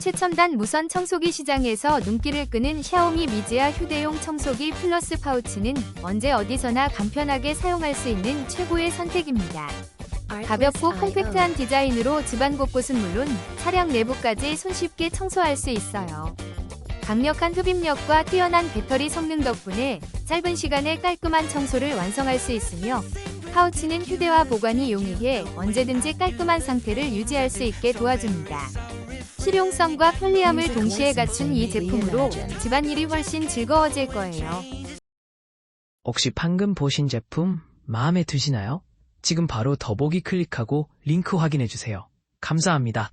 최첨단 무선 청소기 시장에서 눈길을 끄는 샤오미 미즈야 휴대용 청소기 플러스 파우치는 언제 어디서나 간편하게 사용할 수 있는 최고의 선택입니다. 가볍고 컴팩트한 디자인으로 집안 곳곳은 물론 차량 내부까지 손쉽게 청소할 수 있어요. 강력한 흡입력과 뛰어난 배터리 성능 덕분에 짧은 시간에 깔끔한 청소를 완성할 수 있으며, 파우치는 휴대와 보관이 용이해 언제든지 깔끔한 상태를 유지할 수 있게 도와줍니다. 실용성과 편리함을 동시에 갖춘 이 제품으로 집안일이 훨씬 즐거워질 거예요. 혹시 방금 보신 제품 마음에 드시나요? 지금 바로 더보기 클릭하고 링크 확인해주세요. 감사합니다.